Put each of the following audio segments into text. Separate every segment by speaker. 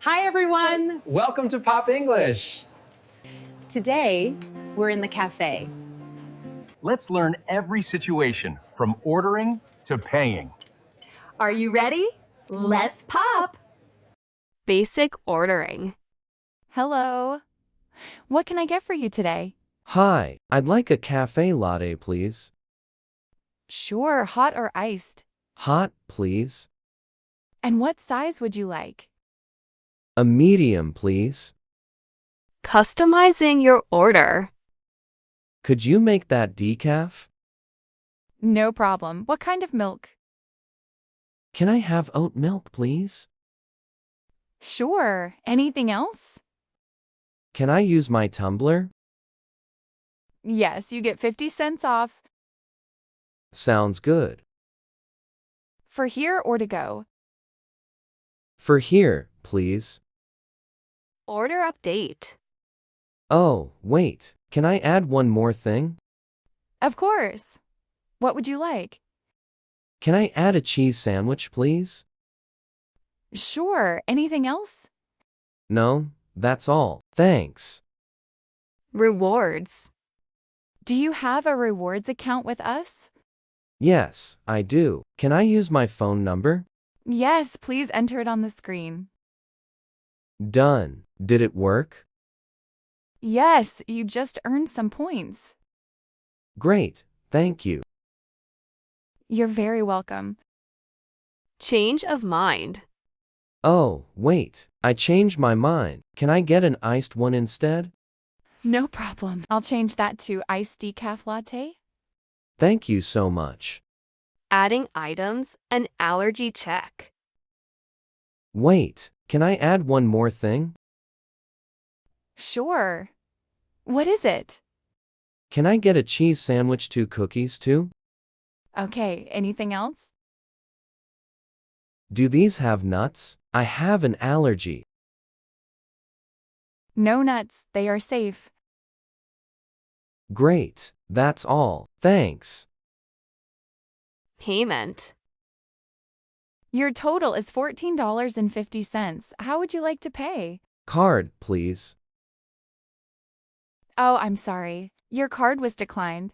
Speaker 1: Hi, everyone.
Speaker 2: Welcome to Pop English.
Speaker 1: Today, we're in the cafe.
Speaker 3: Let's learn every situation, from ordering to paying.
Speaker 4: Are you ready? Let's pop!
Speaker 5: Basic ordering.
Speaker 4: Hello. What can I get for you today?
Speaker 6: Hi, I'd like a cafe latte, please.
Speaker 4: Sure, hot or iced.
Speaker 6: Hot, please.
Speaker 4: And what size would you like?
Speaker 6: A medium, please.
Speaker 5: Customizing your order.
Speaker 6: Could you make that decaf?
Speaker 4: No problem. What kind of milk?
Speaker 6: Can I have oat milk, please?
Speaker 4: Sure. Anything else?
Speaker 6: Can I use my tumbler?
Speaker 4: Yes, you get 50 cents off.
Speaker 6: Sounds good.
Speaker 4: For here or to go?
Speaker 6: For here, please.
Speaker 5: Order update.
Speaker 6: Oh, wait. Can I add one more thing?
Speaker 4: Of course. What would you like?
Speaker 6: Can I add a cheese sandwich, please?
Speaker 4: Sure. Anything else?
Speaker 6: No, that's all. Thanks.
Speaker 5: Rewards.
Speaker 4: Do you have a rewards account with us?
Speaker 6: Yes, I do. Can I use my phone number?
Speaker 4: Yes, please enter it on the screen.
Speaker 6: Done. Did it work?
Speaker 4: Yes, you just earned some points.
Speaker 6: Great, thank you.
Speaker 4: You're very welcome.
Speaker 5: Change of mind.
Speaker 6: Oh, wait. I changed my mind. Can I get an iced one instead?
Speaker 4: No problem. I'll change that to iced decaf latte.
Speaker 6: Thank you so much.
Speaker 5: Adding items and allergy check.
Speaker 6: Wait, can I add one more thing?
Speaker 4: Sure. What is it?
Speaker 6: Can I get a cheese sandwich, 2 cookies too?
Speaker 4: Okay, anything else?
Speaker 6: Do these have nuts? I have an allergy.
Speaker 4: No nuts, they are safe.
Speaker 6: Great, that's all. Thanks.
Speaker 5: Payment.
Speaker 4: Your total is $14.50. How would you like to pay?
Speaker 6: Card, please.
Speaker 4: Oh, I'm sorry. Your card was declined.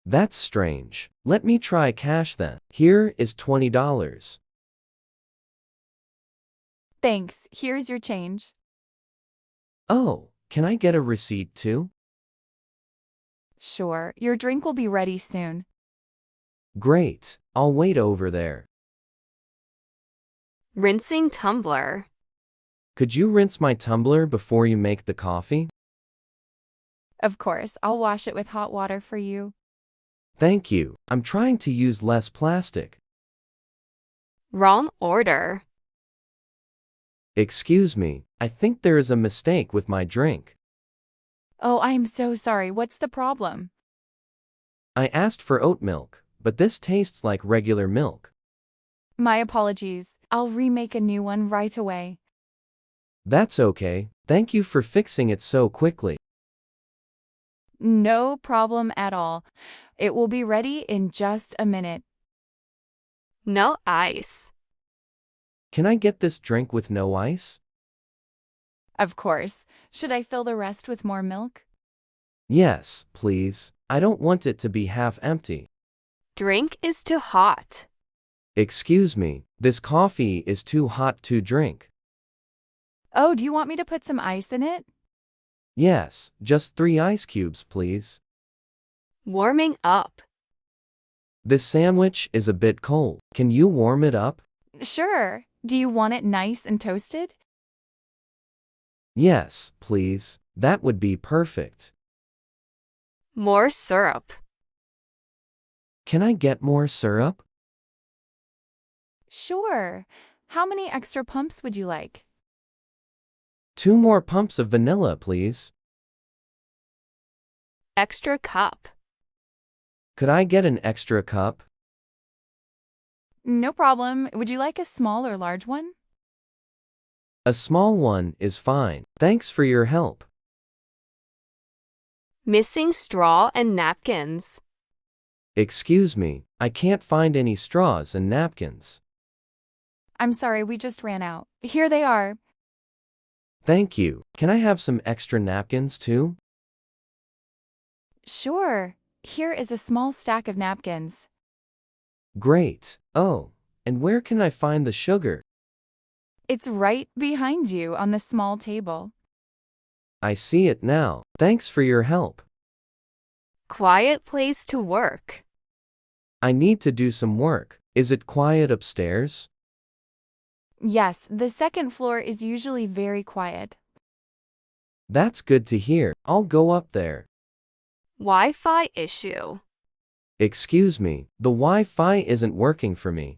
Speaker 6: That's strange. Let me try cash then. Here is $20.
Speaker 4: Thanks. Here's your change.
Speaker 6: Oh, can I get a receipt too?
Speaker 4: Sure. Your drink will be ready soon.
Speaker 6: Great, I'll wait over there.
Speaker 5: Rinsing tumbler.
Speaker 6: Could you rinse my tumbler before you make the coffee?
Speaker 4: Of course, I'll wash it with hot water for you.
Speaker 6: Thank you. I'm trying to use less plastic.
Speaker 5: Wrong order.
Speaker 6: Excuse me, I think there is a mistake with my drink.
Speaker 4: Oh, I am so sorry. What's the problem?
Speaker 6: I asked for oat milk, but this tastes like regular milk.
Speaker 4: My apologies. I'll remake a new one right away.
Speaker 6: That's okay. Thank you for fixing it so quickly.
Speaker 4: No problem at all. It will be ready in just a minute.
Speaker 5: No ice.
Speaker 6: Can I get this drink with no ice?
Speaker 4: Of course. Should I fill the rest with more milk?
Speaker 6: Yes, please. I don't want it to be half empty.
Speaker 5: Drink is too hot.
Speaker 6: Excuse me, this coffee is too hot to drink.
Speaker 4: Oh, do you want me to put some ice in it?
Speaker 6: Yes, just 3 ice cubes, please.
Speaker 5: Warming up.
Speaker 6: This sandwich is a bit cold. Can you warm it up?
Speaker 4: Sure. Do you want it nice and toasted?
Speaker 6: Yes, please. That would be perfect.
Speaker 5: More syrup.
Speaker 6: Can I get more syrup?
Speaker 4: Sure. How many extra pumps would you like?
Speaker 6: 2 more pumps of vanilla, please.
Speaker 5: Extra cup.
Speaker 6: Could I get an extra cup?
Speaker 4: No problem. Would you like a small or large one?
Speaker 6: A small one is fine. Thanks for your help.
Speaker 5: Missing straw and napkins.
Speaker 6: Excuse me, I can't find any straws and napkins.
Speaker 4: I'm sorry, we just ran out. Here they are.
Speaker 6: Thank you. Can I have some extra napkins too?
Speaker 4: Sure. Here is a small stack of napkins.
Speaker 6: Great. Oh, and where can I find the sugar?
Speaker 4: It's right behind you on the small table.
Speaker 6: I see it now. Thanks for your help.
Speaker 5: Quiet place to work.
Speaker 6: I need to do some work. Is it quiet upstairs?
Speaker 4: Yes, the second floor is usually very quiet.
Speaker 6: That's good to hear. I'll go up there.
Speaker 5: Wi-Fi issue.
Speaker 6: Excuse me, the Wi-Fi isn't working for me.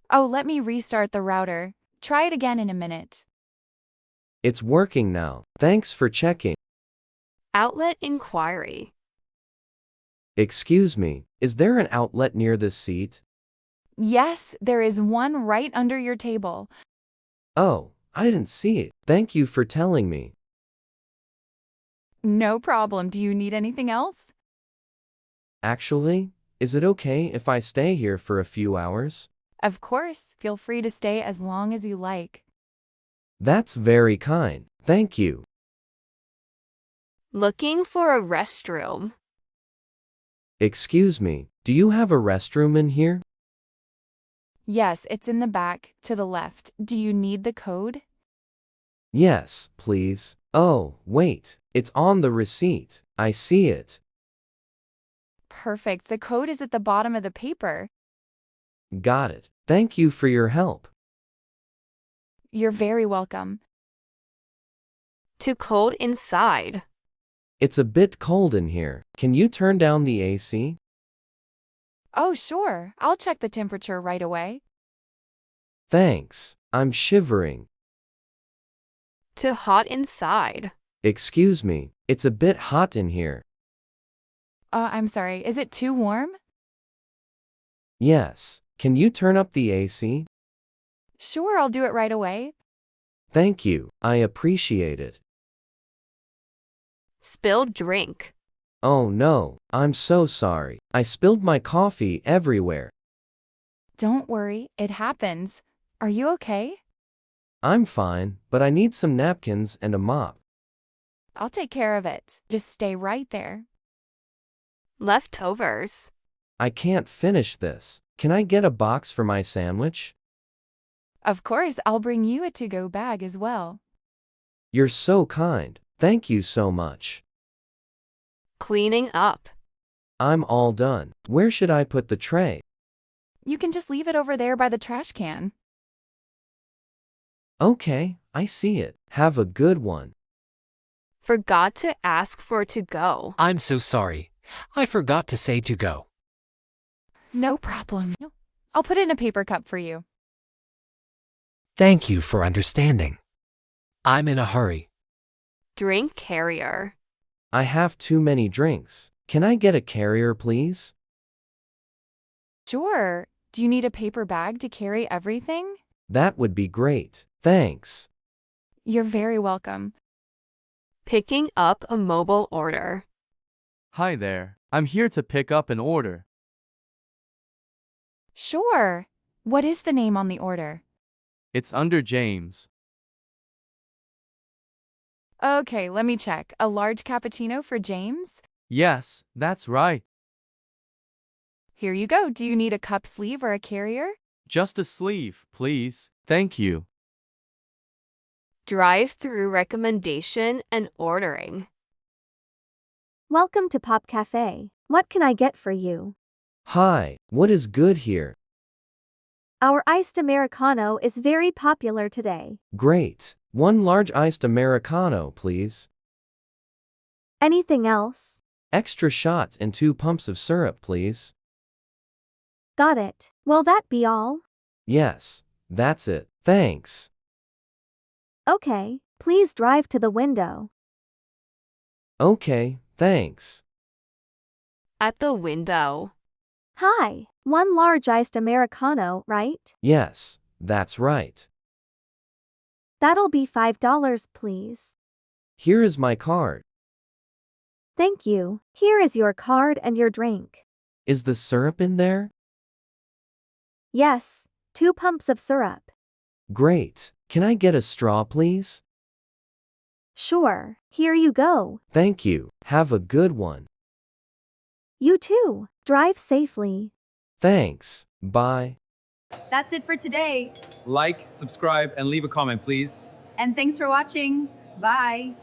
Speaker 4: Oh, let me restart the router. Try it again in a minute.
Speaker 6: It's working now. Thanks for checking.
Speaker 5: Outlet inquiry.
Speaker 6: Excuse me, is there an outlet near this seat?
Speaker 4: Yes, there is one right under your table.
Speaker 6: Oh, I didn't see it. Thank you for telling me.
Speaker 4: No problem. Do you need anything else?
Speaker 6: Actually, is it okay if I stay here for a few hours?
Speaker 4: Of course, feel free to stay as long as you like.
Speaker 6: That's very kind. Thank you.
Speaker 5: Looking for a restroom.
Speaker 6: Excuse me, do you have a restroom in here?
Speaker 4: Yes, it's in the back, to the left. Do you need the code?
Speaker 6: Yes, please. Oh, wait, it's on the receipt. I see it.
Speaker 4: Perfect. The code is at the bottom of the paper.
Speaker 6: Got it. Thank you for your help.
Speaker 4: You're very welcome.
Speaker 5: Too cold inside.
Speaker 6: It's a bit cold in here. Can you turn down the AC?
Speaker 4: Oh, sure. I'll check the temperature right away.
Speaker 6: Thanks. I'm shivering.
Speaker 5: Too hot inside.
Speaker 6: Excuse me, it's a bit hot in here.
Speaker 4: I'm sorry. Is it too warm?
Speaker 6: Yes. Can you turn up the AC?
Speaker 4: Sure, I'll do it right away.
Speaker 6: Thank you. I appreciate it.
Speaker 5: Spilled drink.
Speaker 6: Oh no, I'm so sorry. I spilled my coffee everywhere.
Speaker 4: Don't worry, it happens. Are you okay?
Speaker 6: I'm fine, but I need some napkins and a mop.
Speaker 4: I'll take care of it. Just stay right there.
Speaker 5: Leftovers.
Speaker 6: I can't finish this. Can I get a box for my sandwich?
Speaker 4: Of course, I'll bring you a to-go bag as well.
Speaker 6: You're so kind. Thank you so much.
Speaker 5: Cleaning up.
Speaker 6: I'm all done. Where should I put the tray?
Speaker 4: You can just leave it over there by the trash can.
Speaker 6: Okay, I see it. Have a good one.
Speaker 5: Forgot to ask for to go.
Speaker 7: I'm so sorry. I forgot to say to go.
Speaker 4: No problem. I'll put it in a paper cup for you.
Speaker 7: Thank you for understanding. I'm in a hurry.
Speaker 5: Drink carrier.
Speaker 6: I have too many drinks. Can I get a carrier, please?
Speaker 4: Sure. Do you need a paper bag to carry everything?
Speaker 6: That would be great. Thanks.
Speaker 4: You're very welcome.
Speaker 5: Picking up a mobile order.
Speaker 8: Hi there. I'm here to pick up an order.
Speaker 4: Sure. What is the name on the order?
Speaker 8: It's under James.
Speaker 4: Okay, let me check. A large cappuccino for James?
Speaker 8: Yes, that's right.
Speaker 4: Here you go. Do you need a cup sleeve or a carrier?
Speaker 8: Just a sleeve, please. Thank you.
Speaker 5: Drive-through recommendation and ordering.
Speaker 9: Welcome to Pop Cafe. What can I get for you?
Speaker 6: Hi, what is good here?
Speaker 9: Our iced Americano is very popular today.
Speaker 6: Great. One large iced Americano, please.
Speaker 9: Anything else?
Speaker 6: Extra shots and 2 pumps of syrup, please.
Speaker 9: Got it. Will that be all?
Speaker 6: Yes, that's it. Thanks.
Speaker 9: Okay, please drive to the window.
Speaker 6: Okay, thanks.
Speaker 5: At the window.
Speaker 9: Hi, one large iced Americano, right?
Speaker 6: Yes, that's right.
Speaker 9: That'll be $5, please.
Speaker 6: Here is my card.
Speaker 9: Thank you. Here is your card and your drink.
Speaker 6: Is the syrup in there?
Speaker 9: Yes, 2 pumps of syrup.
Speaker 6: Great. Can I get a straw, please?
Speaker 9: Sure, here you go.
Speaker 6: Thank you. Have a good one.
Speaker 9: You too. Drive safely.
Speaker 6: Thanks. Bye.
Speaker 1: That's it for today.
Speaker 2: Like, subscribe, and leave a comment, please.
Speaker 1: And thanks for watching. Bye.